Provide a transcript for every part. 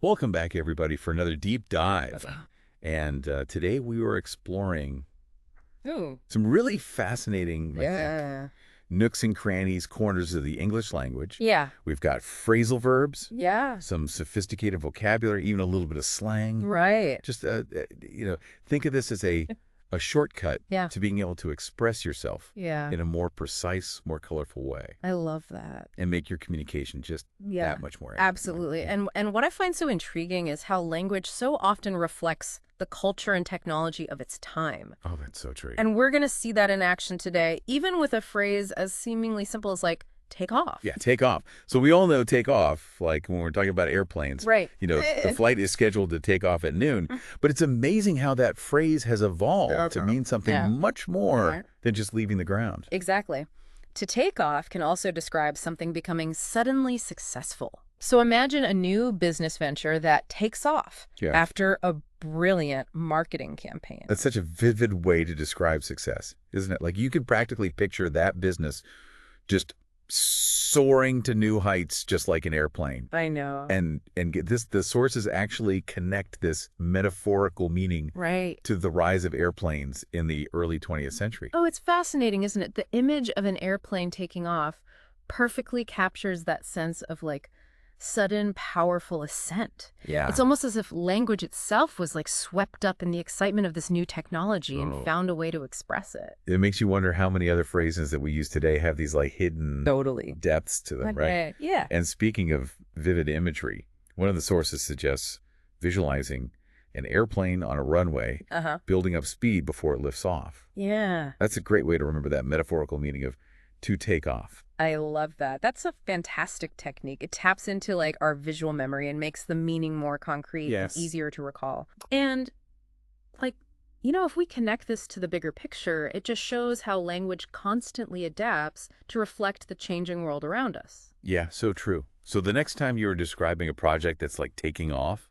Welcome back, everybody, for another deep dive. And today we were exploring Ooh, some really fascinating, I think, yeah. nooks and crannies, corners of the English language. Yeah. We've got phrasal verbs, Yeah. some sophisticated vocabulary, even a little bit of slang. Right. Just, think of this as a shortcut Yeah. to being able to express yourself Yeah. in a more precise, more colorful way I love that. and make your communication just Yeah. that much more Absolutely. And what I find so intriguing is how language so often reflects the culture and technology of its time. Oh, that's so true. And we're going to see that in action today, even with a phrase as seemingly simple as like take off. Yeah, take off. So we all know take off, like when we're talking about airplanes. Right. The flight is scheduled to take off at noon. But it's amazing how that phrase has evolved to mean something much more than just leaving the ground. Exactly. To take off can also describe something becoming suddenly successful. So imagine a new business venture that takes off after a brilliant marketing campaign. That's such a vivid way to describe success, isn't it? Like you could practically picture that business just soaring to new heights, just like an airplane. I know. And get this, the sources actually connect this metaphorical meaning to the rise of airplanes in the early 20th century. Oh, it's fascinating, isn't it? The image of an airplane taking off perfectly captures that sense of like sudden, powerful ascent. Yeah. It's almost as if language itself was like swept up in the excitement of this new technology and found a way to express it. It makes you wonder how many other phrases that we use today have these like hidden depths to them, right? Yeah. And speaking of vivid imagery, one of the sources suggests visualizing an airplane on a runway building up speed before it lifts off. Yeah. That's a great way to remember that metaphorical meaning of to take off. I love that. That's a fantastic technique. It taps into like our visual memory and makes the meaning more concrete and easier to recall. And like, if we connect this to the bigger picture, it just shows how language constantly adapts to reflect the changing world around us. Yeah, so true. So the next time you're describing a project that's like taking off,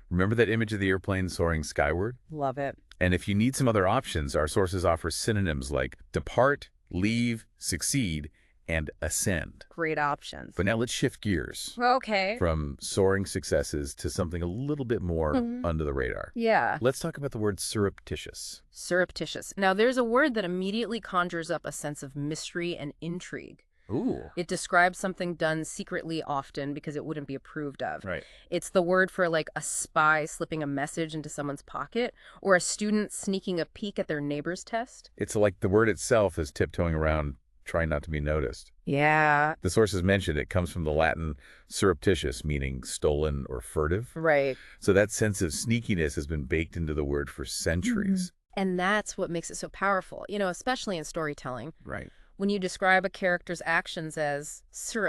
remember that image of the airplane soaring skyward? Love it. And if you need some other options, our sources offer synonyms like depart, leave, succeed, and ascend. Great options. But now let's shift gears Okay. from soaring successes to something a little bit more under the radar. Yeah. Let's talk about the word surreptitious. Surreptitious. Now, there's a word that immediately conjures up a sense of mystery and intrigue. Ooh. It describes something done secretly often because it wouldn't be approved of. Right. It's the word for like a spy slipping a message into someone's pocket or a student sneaking a peek at their neighbor's test. It's like the word itself is tiptoeing around, trying not to be noticed. Yeah. The sources mentioned it comes from the Latin surreptitious, meaning stolen or furtive. Right. So that sense of sneakiness has been baked into the word for centuries. And that's what makes it so powerful, especially in storytelling. Right. When you describe a character's actions as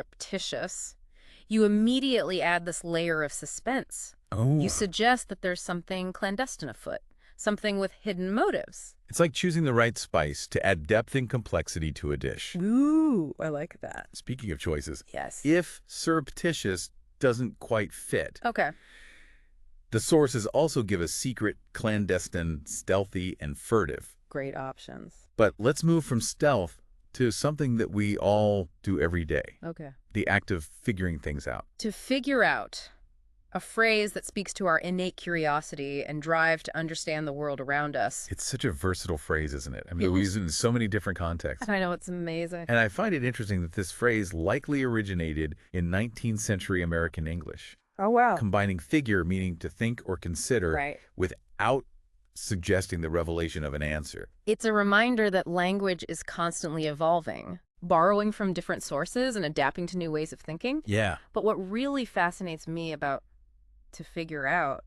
surreptitious, you immediately add this layer of suspense. Oh. You suggest that there's something clandestine afoot, something with hidden motives. It's like choosing the right spice to add depth and complexity to a dish. Ooh, I like that. Speaking of choices, Yes. if surreptitious doesn't quite fit, Okay. the sources also give us secret, clandestine, stealthy, and furtive. Great options. But let's move from stealth to something that we all do every day, Okay. the act of figuring things out. To figure out, a phrase that speaks to our innate curiosity and drive to understand the world around us. It's such a versatile phrase, isn't it? I mean, we use it in so many different contexts. I know, it's amazing. And I find it interesting that this phrase likely originated in 19th century American English. Oh, wow. Combining figure, meaning to think or consider, without suggesting the revelation of an answer. It's a reminder that language is constantly evolving, borrowing from different sources and adapting to new ways of thinking. Yeah. But what really fascinates me about to figure out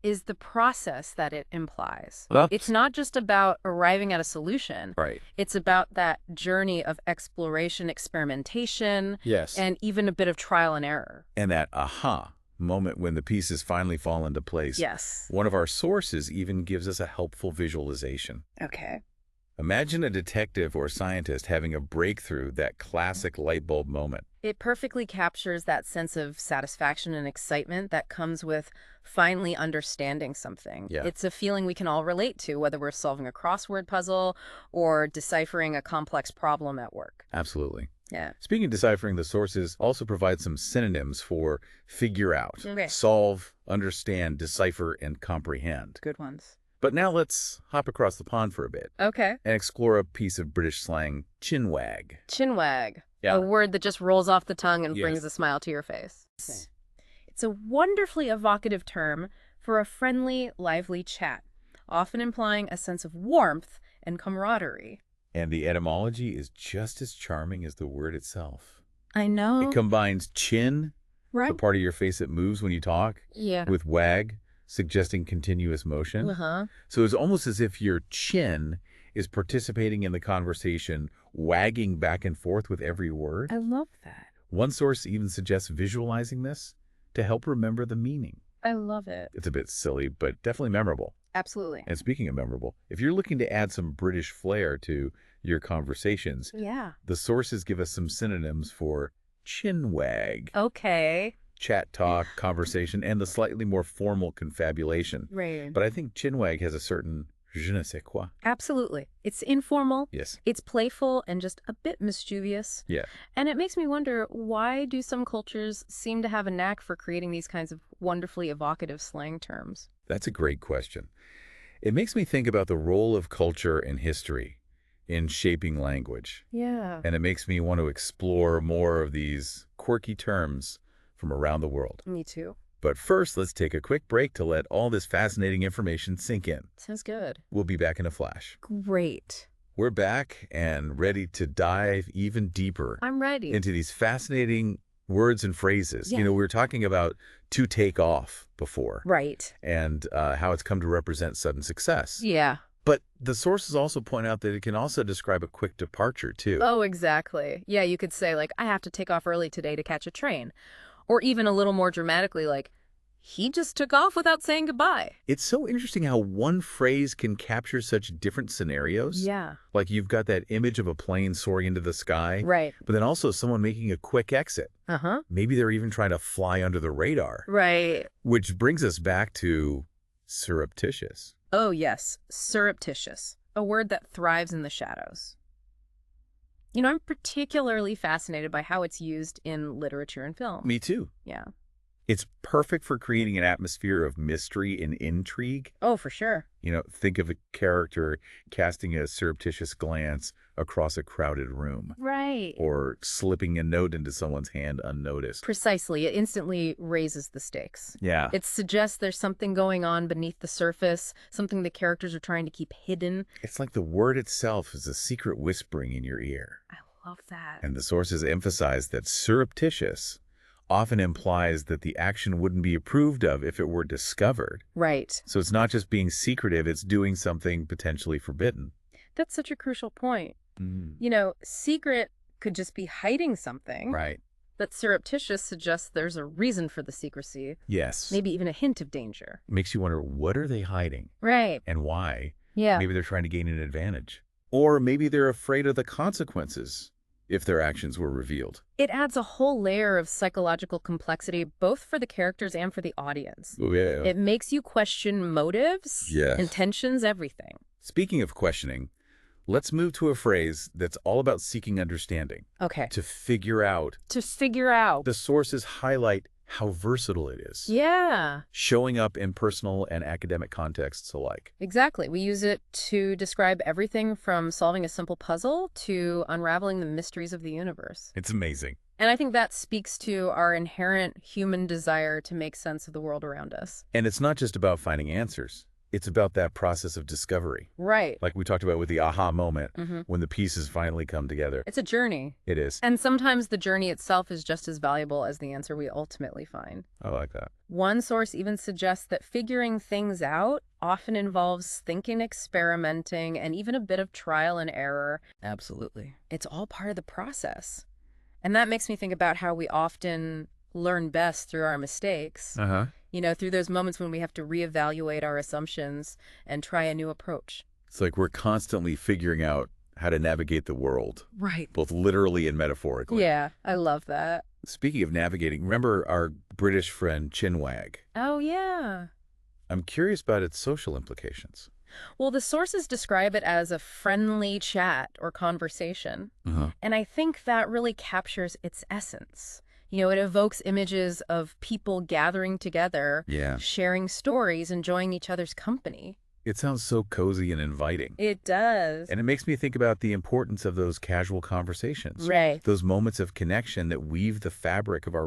is the process that it implies. It's not just about arriving at a solution. Right. It's about that journey of exploration, experimentation, and even a bit of trial and error. And that aha moment when the pieces finally fall into place. Yes. One of our sources even gives us a helpful visualization. Okay. Imagine a detective or scientist having a breakthrough, that classic light bulb moment. It perfectly captures that sense of satisfaction and excitement that comes with finally understanding something. Yeah. It's a feeling we can all relate to, whether we're solving a crossword puzzle or deciphering a complex problem at work. Absolutely. Yeah. Speaking of deciphering, the sources also provide some synonyms for figure out, Okay. solve, understand, decipher, and comprehend. Good ones. But now let's hop across the pond for a bit Okay. and explore a piece of British slang, chinwag. Chinwag. Yeah. A word that just rolls off the tongue and Yes. brings a smile to your face. It's a wonderfully evocative term for a friendly, lively chat, often implying a sense of warmth and camaraderie. And the etymology is just as charming as the word itself. I know. It combines chin, Right. the part of your face that moves when you talk, Yeah. with wag, suggesting continuous motion. Uh-huh. So it's almost as if your chin is participating in the conversation, wagging back and forth with every word. I love that. One source even suggests visualizing this to help remember the meaning. I love it. It's a bit silly, but definitely memorable. Absolutely. And speaking of memorable, if you're looking to add some British flair to your conversations, Yeah. the sources give us some synonyms for chinwag. Okay. Chat talk, conversation, and the slightly more formal confabulation. Right. But I think chinwag has a certain je ne sais quoi. Absolutely. It's informal. Yes. It's playful and just a bit mischievous. Yeah. And it makes me wonder, why do some cultures seem to have a knack for creating these kinds of wonderfully evocative slang terms? That's a great question. It makes me think about the role of culture and history in shaping language. Yeah. And it makes me want to explore more of these quirky terms from around the world. Me too. But first, let's take a quick break to let all this fascinating information sink in. Sounds good. We'll be back in a flash. Great. We're back and ready to dive even deeper I'm ready. into these fascinating words and phrases. Yeah. You know, we were talking about to take off before. Right. And how it's come to represent sudden success. Yeah. But the sources also point out that it can also describe a quick departure, too. Oh, exactly. Yeah, you could say, like, I have to take off early today to catch a train. Or even a little more dramatically, like, he just took off without saying goodbye. It's so interesting how one phrase can capture such different scenarios. Yeah. Like you've got that image of a plane soaring into the sky. Right. But then also someone making a quick exit. Uh-huh. Maybe they're even trying to fly under the radar. Right. Which brings us back to surreptitious. Oh, yes. Surreptitious. A word that thrives in the shadows. You know, I'm particularly fascinated by how it's used in literature and film. Me too. Yeah. It's perfect for creating an atmosphere of mystery and intrigue. Oh, for sure. You know, think of a character casting a surreptitious glance across a crowded room. Right. Or slipping a note into someone's hand unnoticed. Precisely. It instantly raises the stakes. Yeah. It suggests there's something going on beneath the surface, something the characters are trying to keep hidden. It's like the word itself is a secret whispering in your ear. I love that. And the sources emphasize that surreptitious often implies that the action wouldn't be approved of if it were discovered. Right. So it's not just being secretive, it's doing something potentially forbidden. That's such a crucial point. You know, secret could just be hiding something. Right. But surreptitious suggests there's a reason for the secrecy. Yes. Maybe even a hint of danger. Makes you wonder, what are they hiding? Right. And why? Yeah. Maybe they're trying to gain an advantage. Or maybe they're afraid of the consequences if their actions were revealed. It adds a whole layer of psychological complexity, both for the characters and for the audience. Oh, yeah. It makes you question motives, Yes. intentions, everything. Speaking of questioning, let's move to a phrase that's all about seeking understanding. Okay. To figure out. To figure out. The sources highlight how versatile it is. Yeah. Showing up in personal and academic contexts alike. Exactly. We use it to describe everything from solving a simple puzzle to unraveling the mysteries of the universe. It's amazing. And I think that speaks to our inherent human desire to make sense of the world around us. And it's not just about finding answers. It's about that process of discovery. Right. Like we talked about with the aha moment, Mm-hmm. when the pieces finally come together. It's a journey. It is. And sometimes the journey itself is just as valuable as the answer we ultimately find. I like that. One source even suggests that figuring things out often involves thinking, experimenting, and even a bit of trial and error. Absolutely. It's all part of the process. And that makes me think about how we often learn best through our mistakes. Uh-huh. You know, through those moments when we have to reevaluate our assumptions and try a new approach. It's like we're constantly figuring out how to navigate the world, Right. both literally and metaphorically. Yeah, I love that. Speaking of navigating, remember our British friend chinwag? Oh, yeah. I'm curious about its social implications. Well, the sources describe it as a friendly chat or conversation. Uh-huh. And I think that really captures its essence. It evokes images of people gathering together, Yeah. sharing stories, enjoying each other's company. It sounds so cozy and inviting. It does. And it makes me think about the importance of those casual conversations. Right. Those moments of connection that weave the fabric of our